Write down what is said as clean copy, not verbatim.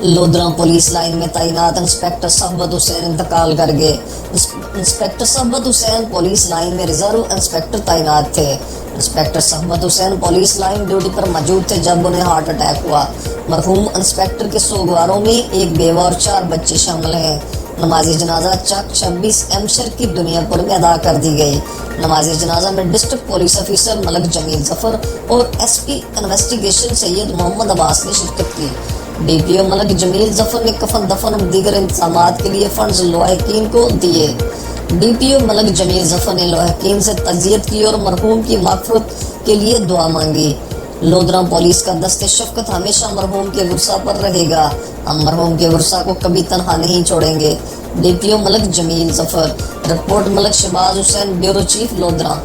Lodhran police line میں تعینات inspector Shahbaz حسین انتقال کر گئے۔ انسپیکٹر شہباز حسین پولیس لائن میں ریزرو انسپیکٹر تعینات تھے۔ انسپیکٹر شہباز حسین پولیس لائن ڈیوٹی پر موجود تھے جب انہیں ہارٹ اٹیک ہوا۔ مرحوم انسپیکٹر کے سوگواروں میں ایک بیوہ اور 4 بچے شامل ہیں۔ نماز جنازہ چک 26 ایم شر کی دنیا پور میں ادا کر دی گئی۔ نماز جنازہ میں ڈسٹرکٹ پولیس آفیسر ملک جمیل ظفر اور ایس پی انویسٹیگیشن سید محمد عباس نے شرکت کی۔ ڈی پی او ملک جمیل ظفر نے کفن دفن اور دیگر انتظامات کے لیے فنڈز لواحقین کو دیے۔ ڈی پی او ملک جمیل ظفر نے لواحقین سے تعزیت کی اور مرحوم کی مغفرت کے لیے دعا مانگی۔ لودھراں پولیس کا دست شفقت ہمیشہ مرحوم کے ورثہ پر رہے گا۔ ہم مرحوم کے ورثہ کو کبھی تنہا نہیں چھوڑیں گے۔ ڈی پی او ملک جمیل ظفر۔ رپورٹ ملک شہباز حسین، بیوروچیف، لودھراں۔